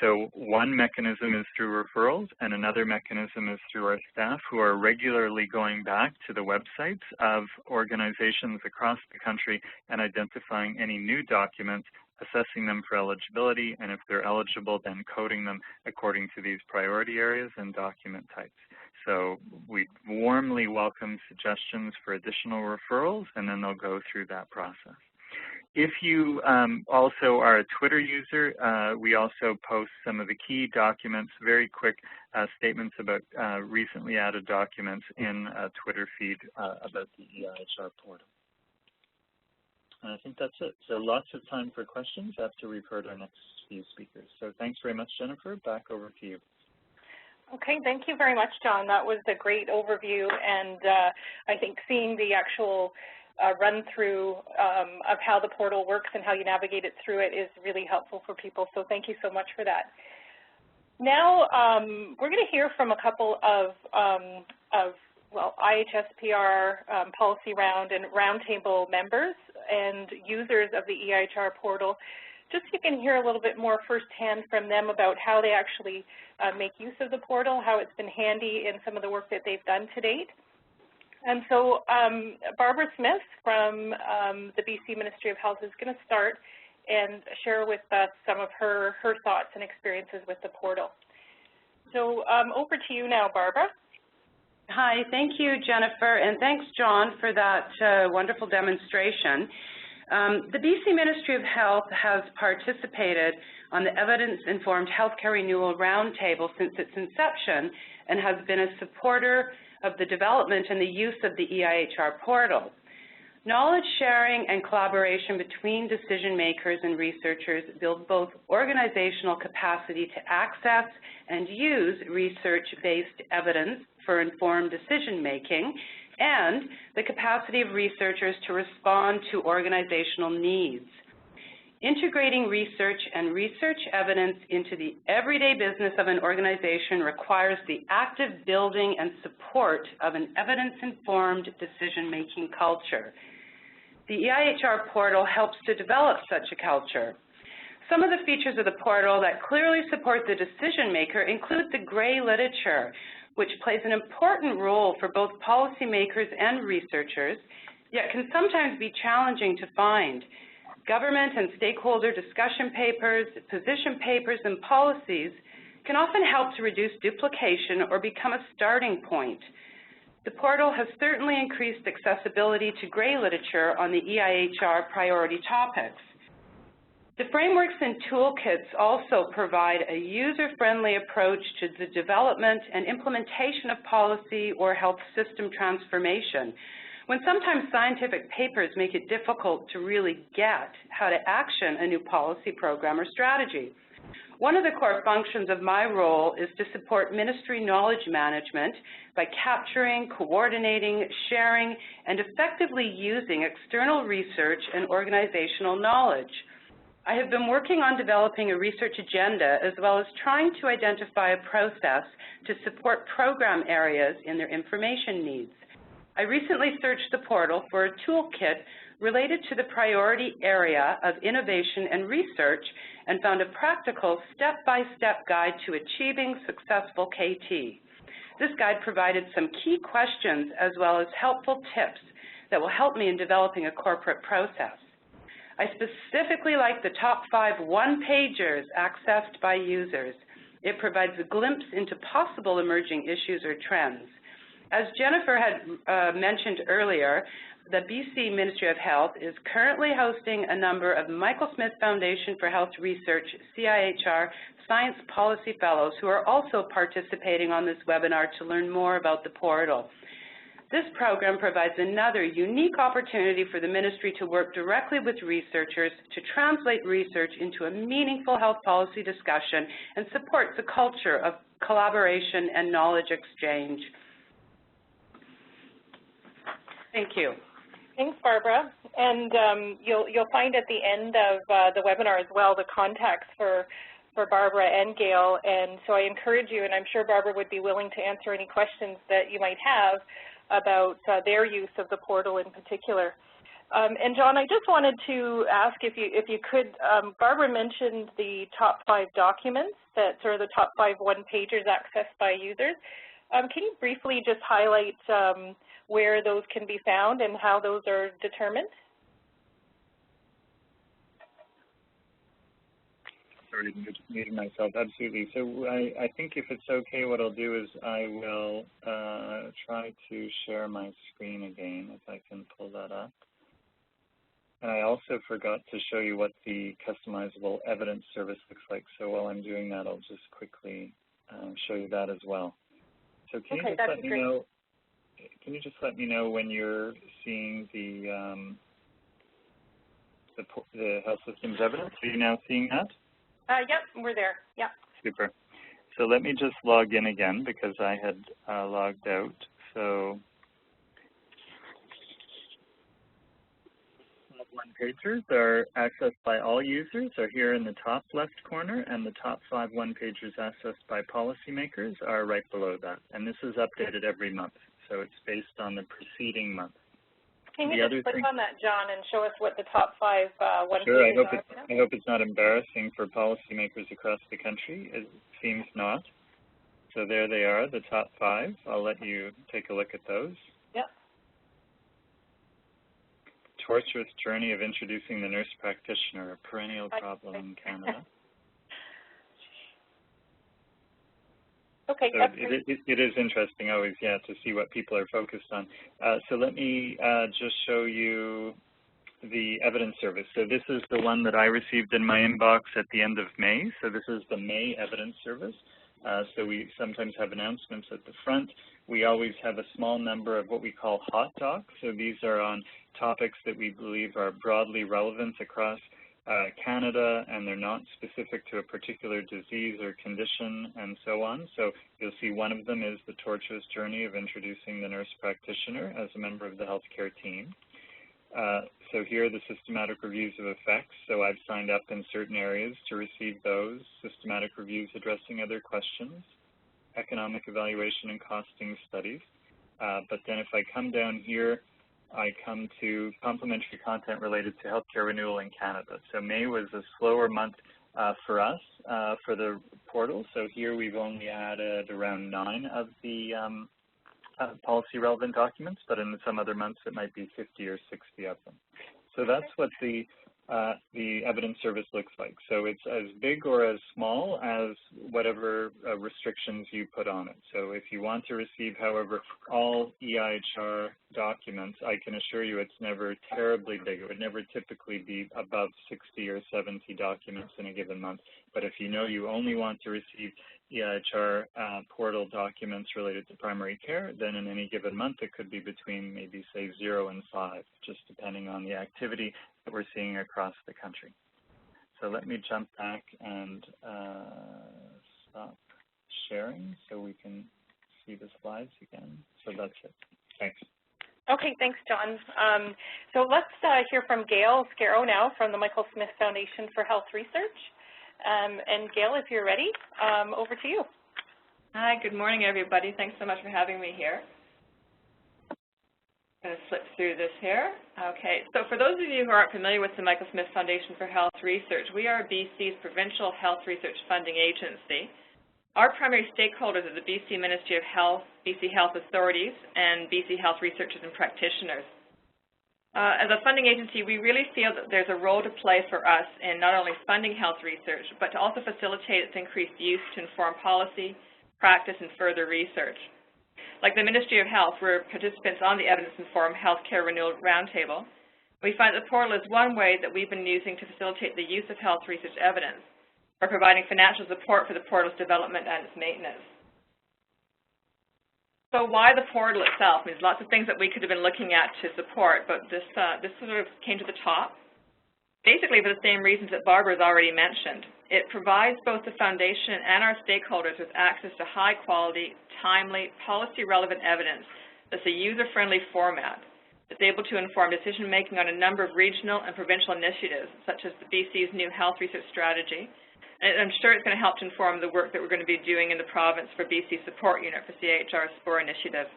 So one mechanism is through referrals, and another mechanism is through our staff who are regularly going back to the websites of organizations across the country and identifying any new documents, assessing them for eligibility, and if they're eligible, then coding them according to these priority areas and document types. So we warmly welcome suggestions for additional referrals, and then they'll go through that process. If you also are a Twitter user, we also post some of the key documents, very quick statements about recently added documents in a Twitter feed about the EIHR portal. And I think that's it. So lots of time for questions after we've heard our next few speakers. So thanks very much, Jennifer. Back over to you. Okay, thank you very much, John. That was a great overview, and I think seeing the actual run through of how the portal works and how you navigate it through it is really helpful for people, so thank you so much for that. Now we're going to hear from a couple of IHSPR policy round and roundtable members and users of the EIHR portal, just so you can hear a little bit more firsthand from them about how they actually make use of the portal, how it's been handy in some of the work that they've done to date. And so Barbara Smith from the BC Ministry of Health is going to start and share with us some of her thoughts and experiences with the portal. So over to you now, Barbara. Hi, thank you, Jennifer, and thanks, John, for that wonderful demonstration. The BC Ministry of Health has participated on the Evidence-Informed Healthcare Renewal Roundtable since its inception and has been a supporter of the development and the use of the EIHR Portal. Knowledge sharing and collaboration between decision makers and researchers build both organizational capacity to access and use research-based evidence for informed decision making, and the capacity of researchers to respond to organizational needs. Integrating research and research evidence into the everyday business of an organization requires the active building and support of an evidence-informed decision-making culture. The EIHR Portal helps to develop such a culture. Some of the features of the portal that clearly support the decision maker include the gray literature, which plays an important role for both policymakers and researchers, yet can sometimes be challenging to find. Government and stakeholder discussion papers, position papers, and policies can often help to reduce duplication or become a starting point. The portal has certainly increased accessibility to gray literature on the EIHR priority topics. The frameworks and toolkits also provide a user-friendly approach to the development and implementation of policy or health system transformation, when sometimes scientific papers make it difficult to really get how to action a new policy program or strategy. One of the core functions of my role is to support ministry knowledge management by capturing, coordinating, sharing, and effectively using external research and organizational knowledge. I have been working on developing a research agenda as well as trying to identify a process to support program areas in their information needs. I recently searched the portal for a toolkit related to the priority area of innovation and research and found a practical step-by-step guide to achieving successful KT. This guide provided some key questions as well as helpful tips that will help me in developing a corporate process. I specifically like the top 5 one-pagers accessed by users. It provides a glimpse into possible emerging issues or trends. As Jennifer had mentioned earlier, the BC Ministry of Health is currently hosting a number of Michael Smith Foundation for Health Research, CIHR, Science Policy Fellows who are also participating on this webinar to learn more about the portal. This program provides another unique opportunity for the ministry to work directly with researchers to translate research into a meaningful health policy discussion and supports a culture of collaboration and knowledge exchange. Thank you. Thanks, Barbara. And you'll find at the end of the webinar as well the contacts for Barbara and Gail. And so I encourage you, and I'm sure Barbara would be willing to answer any questions that you might have about their use of the portal in particular. And John, I just wanted to ask if you could, Barbara mentioned the top 5 documents that are the top 5 one-pagers accessed by users. Can you briefly just highlight where those can be found and how those are determined? Sorry, muting myself. Absolutely. So I think if it's okay, what I'll do is I will try to share my screen again, if I can pull that up. And I also forgot to show you what the customizable evidence service looks like. So while I'm doing that, I'll just quickly show you that as well. So can you just let me know? Can you just let me know when you're seeing the health systems evidence? Are you now seeing that? Yep, we're there. Yep. Super. So let me just log in again because I had logged out. So one-pagers are accessed by all users are here in the top left corner, and the top 5 one-pagers accessed by policymakers are right below that. And this is updated every month, so it's based on the preceding month. Can you just click on that, John, and show us what the top 5 one-pagers Sure, are? I hope it's not embarrassing for policymakers across the country. It seems not. So there they are, the top 5. I'll let you take a look at those. Yep. Torturous journey of introducing the nurse practitioner, a perennial problem in Canada. Okay, so it is interesting always, yeah, to see what people are focused on. So let me just show you the evidence service. So this is the one that I received in my inbox at the end of May. So this is the May evidence service. So we sometimes have announcements at the front. We always have a small number of what we call hot docs. So these are on topics that we believe are broadly relevant across Canada, and they're not specific to a particular disease or condition and so on. So you'll see one of them is the tortuous journey of introducing the nurse practitioner as a member of the healthcare team. So here are the systematic reviews of effects. So I've signed up in certain areas to receive those, systematic reviews addressing other questions, economic evaluation and costing studies. But then if I come down here, I come to complementary content related to healthcare renewal in Canada. So May was a slower month for us for the portal. So here we've only added around 9 of the policy relevant documents, but in some other months it might be 50 or 60 of them. So that's what the evidence service looks like. So it's as big or as small as whatever restrictions you put on it. So if you want to receive, however, all EIHR documents, I can assure you it's never terribly big. It would never typically be above 60 or 70 documents in a given month. But if you know you only want to receive EIHR portal documents related to primary care, then in any given month it could be between maybe say 0 and 5, just depending on the activity that we're seeing across the country. So let me jump back and stop sharing so we can see the slides again. So that's it. Thanks. Okay, thanks, John. So let's hear from Gail Scarrow now from the Michael Smith Foundation for Health Research. And Gail, if you're ready, over to you. Hi, good morning, everybody. Thanks so much for having me here. I'm going to flip through this here. Okay, so for those of you who aren't familiar with the Michael Smith Foundation for Health Research, we are BC's provincial health research funding agency. Our primary stakeholders are the BC Ministry of Health, BC Health Authorities, and BC Health Researchers and Practitioners. As a funding agency, we really feel that there's a role to play for us in not only funding health research, but to also facilitate its increased use to inform policy, practice, and further research. Like the Ministry of Health, we're participants on the Evidence-Informed Healthcare Renewal Roundtable. We find the portal is one way that we've been using to facilitate the use of health research evidence by providing financial support for the portal's development and its maintenance. So why the portal itself? There's lots of things that we could have been looking at to support, but this sort of came to the top. Basically for the same reasons that Barbara has already mentioned. It provides both the foundation and our stakeholders with access to high-quality, timely, policy-relevant evidence that's a user-friendly format that's able to inform decision-making on a number of regional and provincial initiatives, such as the BC's new health research strategy. And I'm sure it's going to help to inform the work that we're going to be doing in the province for BC Support Unit for the IHSPR initiative.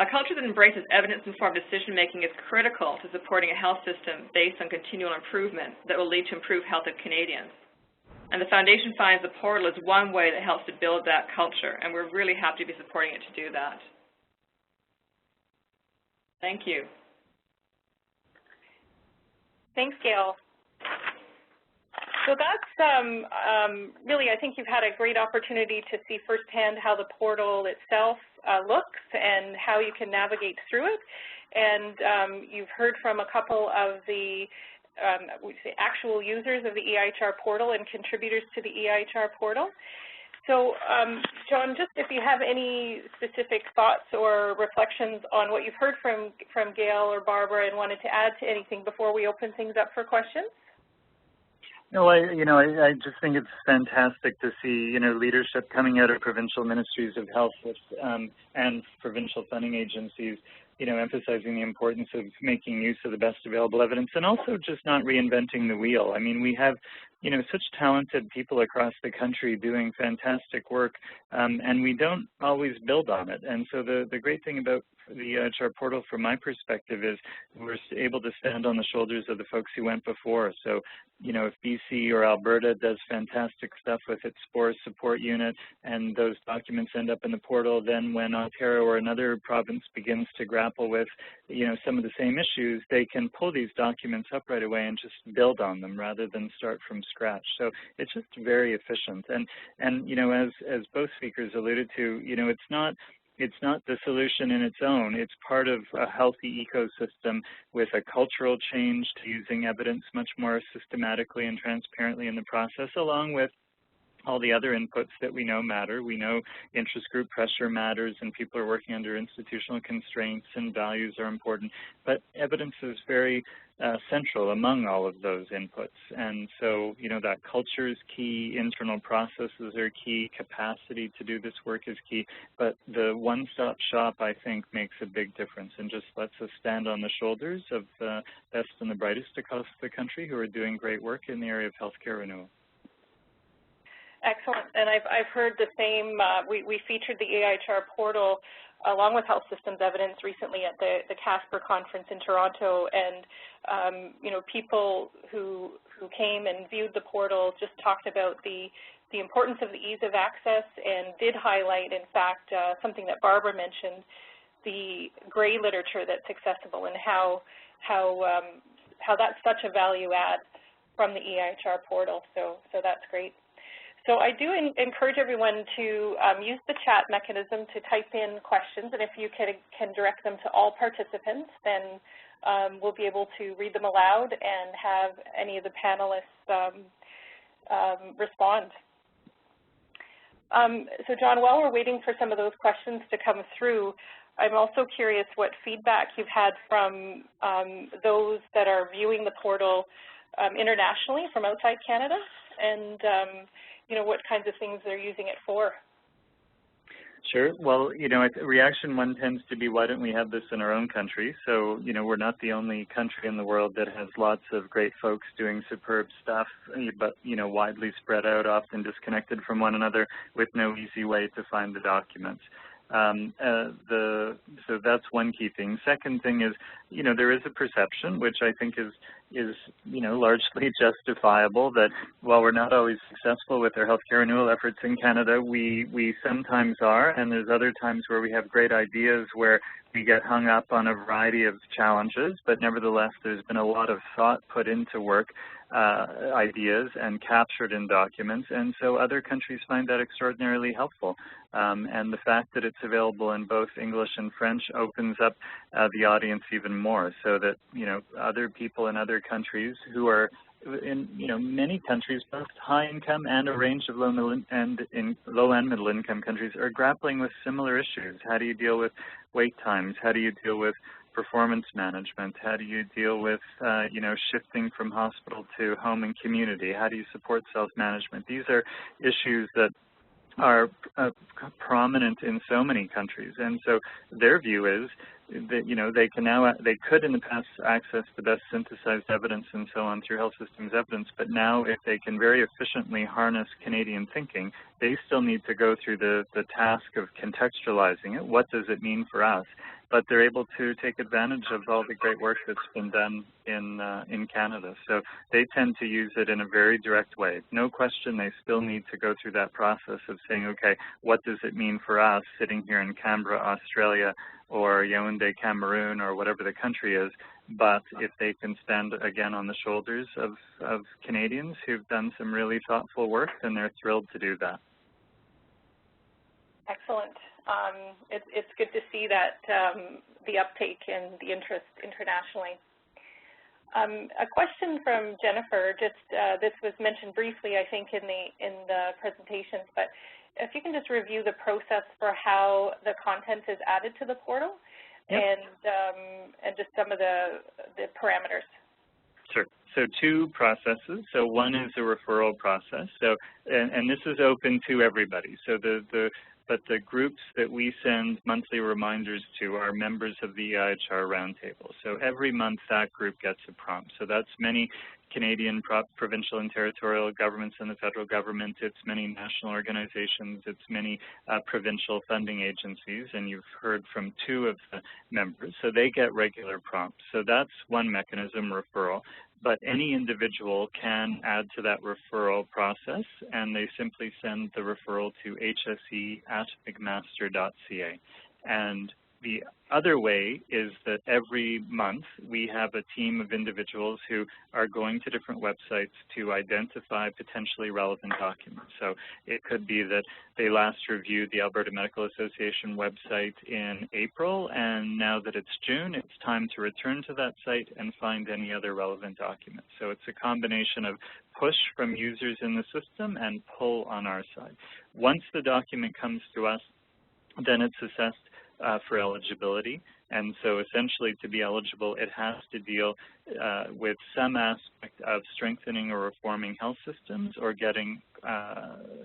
A culture that embraces evidence-informed decision-making is critical to supporting a health system based on continual improvement that will lead to improved health of Canadians. And the Foundation finds the portal is one way that helps to build that culture, and we're really happy to be supporting it to do that. Thank you. Thanks, Gail. So that's really, I think you've had a great opportunity to see firsthand how the portal itself looks and how you can navigate through it. And you've heard from a couple of the actual users of the EIHR portal and contributors to the EIHR portal. So, John, just if you have any specific thoughts or reflections on what you've heard from Gail or Barbara and wanted to add to anything before we open things up for questions? No, I just think it's fantastic to see, leadership coming out of provincial ministries of health and provincial funding agencies, emphasizing the importance of making use of the best available evidence and also just not reinventing the wheel. I mean, we have, such talented people across the country doing fantastic work, and we don't always build on it. And so the great thing about the EIHR portal, from my perspective, is we're able to stand on the shoulders of the folks who went before. So, if BC or Alberta does fantastic stuff with its SPOR support unit and those documents end up in the portal, then when Ontario or another province begins to grapple with, some of the same issues, they can pull these documents up right away and just build on them rather than start from scratch. So it's just very efficient. And as both speakers alluded to, it's not it's not the solution in its own. It's part of a healthy ecosystem with a cultural change to using evidence much more systematically and transparently in the process, along with all the other inputs that we know matter. We know interest group pressure matters and people are working under institutional constraints and values are important, but evidence is very central among all of those inputs. And so, you know, that culture is key, internal processes are key, capacity to do this work is key, but the one-stop shop, I think, makes a big difference and just lets us stand on the shoulders of the best and the brightest across the country who are doing great work in the area of healthcare renewal. Excellent, and I've heard the same. We featured the EIHR portal along with health systems evidence recently at the CASPR conference in Toronto, and you know, people who came and viewed the portal just talked about the importance of the ease of access and did highlight, in fact, something that Barbara mentioned, the gray literature that's accessible and how that's such a value add from the EIHR portal. So that's great. So I do encourage everyone to use the chat mechanism to type in questions, and if you can direct them to all participants, then we'll be able to read them aloud and have any of the panelists respond. So John, while we're waiting for some of those questions to come through, I'm also curious what feedback you've had from those that are viewing the portal internationally from outside Canada, and you know, what kinds of things they're using it for. Sure. Well, you know, reaction one tends to be, why don't we have this in our own country? So, you know, we're not the only country in the world that has lots of great folks doing superb stuff, but, you know, widely spread out, often disconnected from one another with no easy way to find the documents. So that's one key thing. Second thing is, you know, there is a perception, which I think is you know, largely justifiable, that while we're not always successful with our healthcare renewal efforts in Canada, we sometimes are, and there's other times where we have great ideas where we get hung up on a variety of challenges, but nevertheless, there's been a lot of thought put into work, ideas, and captured in documents, and so other countries find that extraordinarily helpful. And the fact that it's available in both English and French opens up the audience even more, so that, you know, other people in other countries who are in, you know, many countries, both high income and a range of low and middle income countries, are grappling with similar issues. How do you deal with wait times? How do you deal with performance management? How do you deal with, you know, shifting from hospital to home and community? How do you support self-management? These are issues that are prominent in so many countries, and so their view is that, you know, they could in the past access the best synthesized evidence and so on through health systems evidence, but now if they can very efficiently harness Canadian thinking, they still need to go through the task of contextualizing it. What does it mean for us? But they're able to take advantage of all the great work that's been done in Canada. So they tend to use it in a very direct way. No question, they still need to go through that process of saying, okay, what does it mean for us sitting here in Canberra, Australia, or Yaoundé, Cameroon, or whatever the country is? But if they can stand again on the shoulders of Canadians who've done some really thoughtful work, then they're thrilled to do that. Excellent. It's good to see that the uptake and the interest internationally. A question from Jennifer. Just this was mentioned briefly, I think, in the presentations, but if you can just review the process for how the content is added to the portal. Yep. And just some of the parameters. Sure. So two processes. So one is a referral process. So and this is open to everybody. So but the groups that we send monthly reminders to are members of the EIHR Roundtable. So every month that group gets a prompt. So that's many Canadian provincial and territorial governments and the federal government. It's many national organizations. It's many provincial funding agencies, and you've heard from two of the members. So they get regular prompts. So that's one mechanism, referral. But any individual can add to that referral process, and they simply send the referral to hse@mcmaster.ca. And The other way is that every month we have a team of individuals who are going to different websites to identify potentially relevant documents. So it could be that they last reviewed the Alberta Medical Association website in April, and now that it's June, it's time to return to that site and find any other relevant documents. So it's a combination of push from users in the system and pull on our side. Once the document comes to us, then it's assessed for eligibility, and so essentially to be eligible, it has to deal with some aspect of strengthening or reforming health systems or getting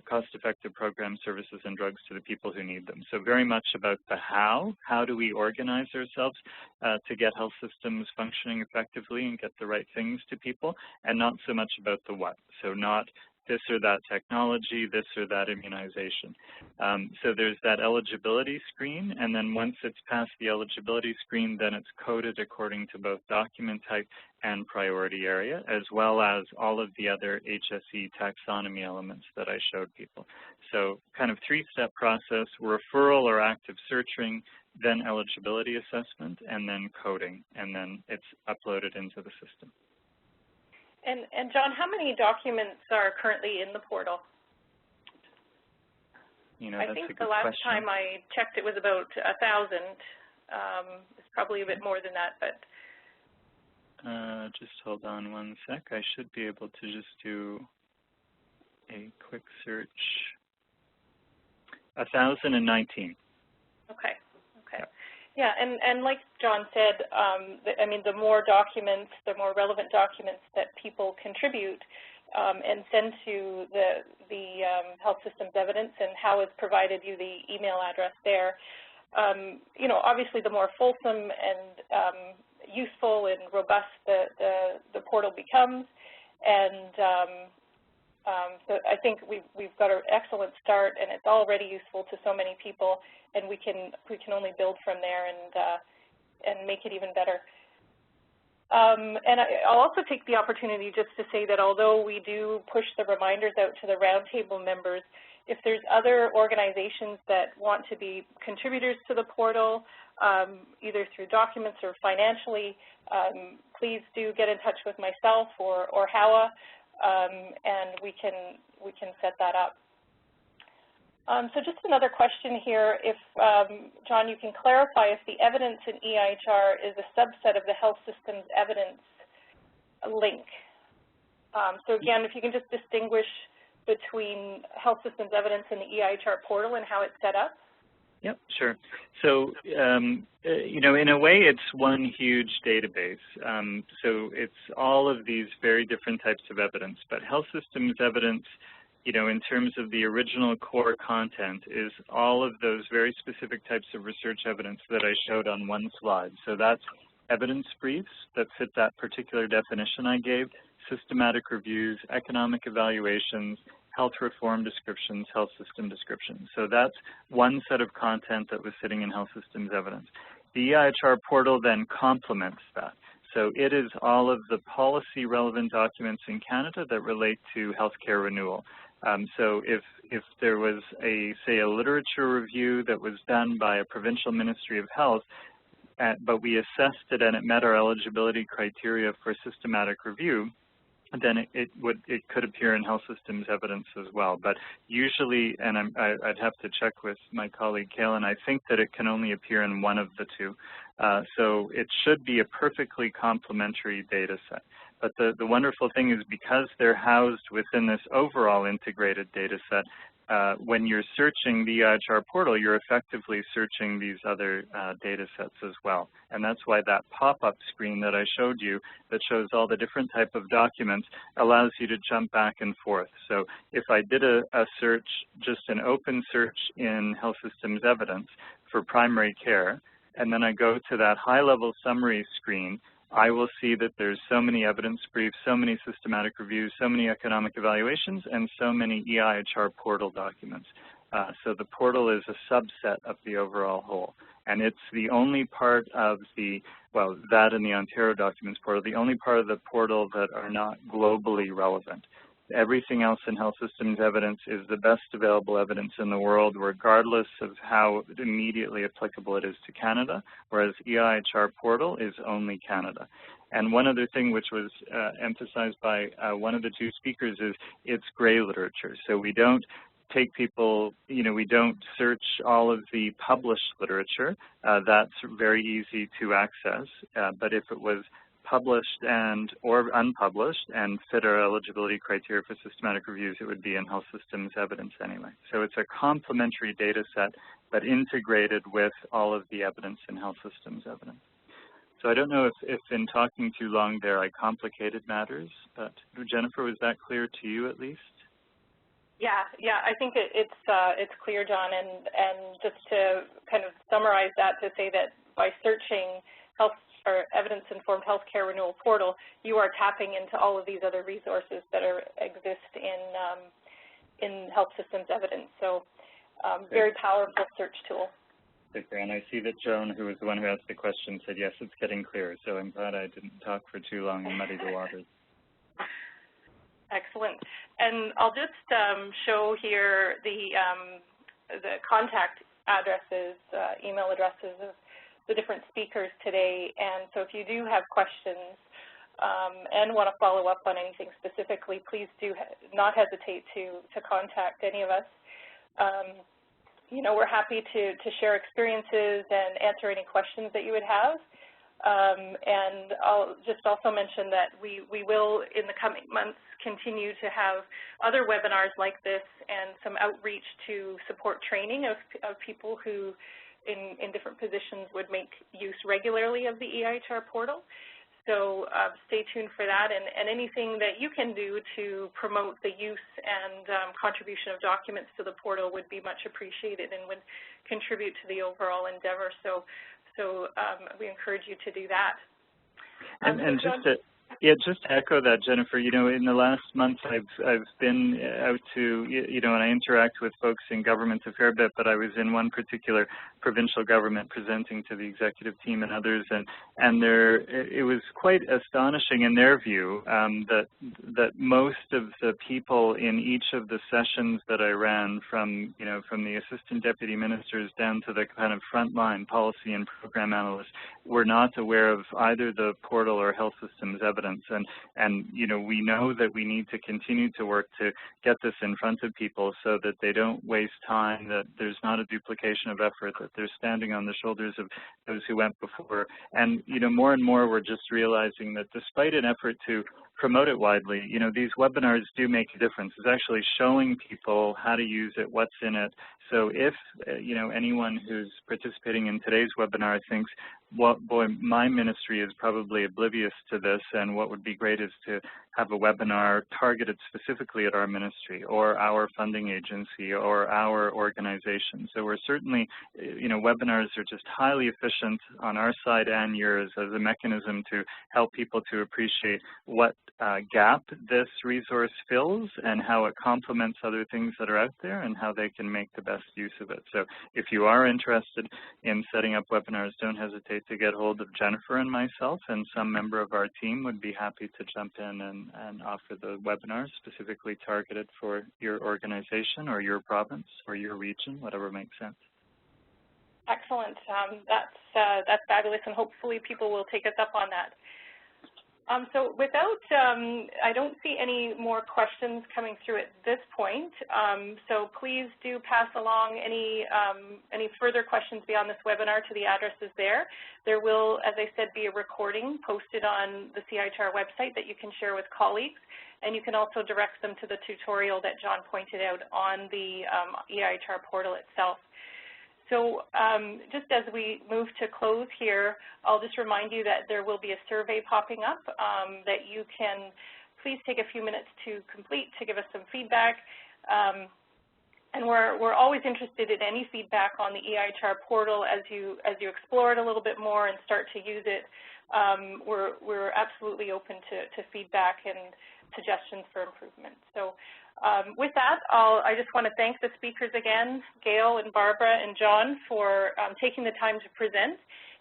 cost-effective programs, services, and drugs to the people who need them. So very much about the how do we organize ourselves to get health systems functioning effectively and get the right things to people, and not so much about the what. So not this or that technology, this or that immunization. So there's that eligibility screen, and then once it's past the eligibility screen, then it's coded according to both document type and priority area, as well as all of the other HSE taxonomy elements that I showed people. So kind of three-step process: referral or active searching, then eligibility assessment, and then coding, and then it's uploaded into the system. And John, how many documents are currently in the portal? You know, I think the last time I checked it was about 1,000. It's probably a bit more than that, but. Just hold on one sec. I should be able to just do a quick search. 1,019. Okay. Okay. Yeah, and like John said, I mean, the more documents, the more relevant documents that people contribute and send to the health systems evidence, and how has provided you the email address there. You know, obviously, the more fulsome and useful and robust the portal becomes, and so I think we've got an excellent start, and it's already useful to so many people, and we can only build from there and make it even better. And I'll also take the opportunity just to say that although we do push the reminders out to the roundtable members, if there's other organizations that want to be contributors to the portal, either through documents or financially, please do get in touch with myself or Hawa, and we can set that up. So just another question here, if, John, you can clarify if the evidence in EIHR is a subset of the health systems evidence link. So again, if you can just distinguish between health systems evidence in the EIHR portal and how it's set up. Yep, sure. So, you know, in a way, it's one huge database. So it's all of these very different types of evidence, but health systems evidence, you know, in terms of the original core content, is all of those very specific types of research evidence that I showed on one slide. So that's evidence briefs that fit that particular definition I gave, systematic reviews, economic evaluations, health reform descriptions, health system descriptions. So that's one set of content that was sitting in health systems evidence. The EIHR portal then complements that. So it is all of the policy relevant documents in Canada that relate to healthcare renewal. So if there was say a literature review that was done by a provincial ministry of health, but we assessed it and it met our eligibility criteria for systematic review, then it could appear in health systems evidence as well. But usually, and I'd have to check with my colleague Kaylin, I think that it can only appear in one of the two. So it should be a perfectly complementary data set. But the wonderful thing is, because they're housed within this overall integrated data set, when you're searching the EIHR portal, you're effectively searching these other data sets as well. And that's why that pop-up screen that I showed you that shows all the different type of documents allows you to jump back and forth. So if I did a search, just an open search in health systems evidence for primary care, and then I go to that high-level summary screen, I will see that there's so many evidence briefs, so many systematic reviews, so many economic evaluations, and so many EIHR portal documents. So the portal is a subset of the overall whole. And it's the only part of the, well, that and the Ontario documents portal, the only part of the portal that are not globally relevant. everything else in health systems evidence is the best available evidence in the world, regardless of how immediately applicable it is to Canada, whereas EIHR Portal is only Canada. And one other thing which was emphasized by one of the two speakers is it's gray literature. So we don't take people, we don't search all of the published literature. That's very easy to access. But if it was published or unpublished and fit our eligibility criteria for systematic reviews, it would be in health systems evidence anyway. So it's a complementary data set, but integrated with all of the evidence in health systems evidence. So I don't know if in talking too long there I complicated matters, but Jennifer, was that clear to you at least? Yeah, I think it's clear, John, and just to kind of summarize that, to say that by searching health or evidence-informed healthcare renewal portal, you are tapping into all of these other resources that exist in health systems evidence. So very powerful search tool. Super, and I see that Joan, who was the one who asked the question, said yes, it's getting clear. So I'm glad I didn't talk for too long and muddy the waters. Excellent. And I'll just show here the contact addresses, email addresses of the different speakers today. And so if you do have questions and want to follow up on anything specifically, please do not hesitate to contact any of us. We're happy to share experiences and answer any questions that you would have. And I'll just also mention that we will, in the coming months, continue to have other webinars like this and some outreach to support training of people who, in different positions, would make use regularly of the EIHR portal. So stay tuned for that, and anything that you can do to promote the use and contribution of documents to the portal would be much appreciated and would contribute to the overall endeavor. So we encourage you to do that. And just to echo that, Jennifer, in the last month I've been out to, and I interact with folks in government a fair bit, but I was in one particular provincial government presenting to the executive team and others, and it was quite astonishing in their view that most of the people in each of the sessions that I ran, from the assistant deputy ministers down to the kind of frontline policy and program analysts, were not aware of either the portal or health systems evidence. And we know that we need to continue to work to get this in front of people so that they don't waste time, that there's not a duplication of effort, that they're standing on the shoulders of those who went before. And more and more we're just realizing that despite an effort to promote it widely, these webinars do make a difference. It's actually showing people how to use it, what's in it. So if, anyone who's participating in today's webinar thinks, well, boy, my ministry is probably oblivious to this, and what would be great is to have a webinar targeted specifically at our ministry or our funding agency or our organization. So we're certainly, webinars are just highly efficient on our side and yours as a mechanism to help people to appreciate what gap this resource fills and how it complements other things that are out there and how they can make the best use of it. So if you are interested in setting up webinars, don't hesitate to get hold of Jennifer and myself, and some member of our team would be happy to jump in and offer the webinars specifically targeted for your organization or your province or your region, whatever makes sense. Excellent. That's fabulous, and hopefully people will take us up on that. So without, I don't see any more questions coming through at this point. So please do pass along any further questions beyond this webinar to the addresses there. There will, as I said, be a recording posted on the CIHR website that you can share with colleagues, and you can also direct them to the tutorial that John pointed out on the EIHR portal itself. So just as we move to close here, I'll just remind you that there will be a survey popping up that you can please take a few minutes to complete to give us some feedback. And we're always interested in any feedback on the EIHR portal as you explore it a little bit more and start to use it. We're absolutely open to feedback and suggestions for improvement. So with that, I just want to thank the speakers again, Gail and Barbara and John, for taking the time to present.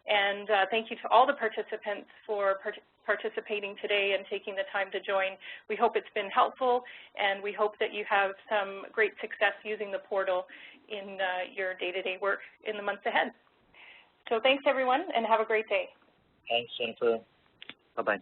And thank you to all the participants for participating today and taking the time to join. We hope it's been helpful, and we hope that you have some great success using the portal in your day-to-day work in the months ahead. So thanks, everyone, and have a great day. Thanks, Jennifer. Bye-bye.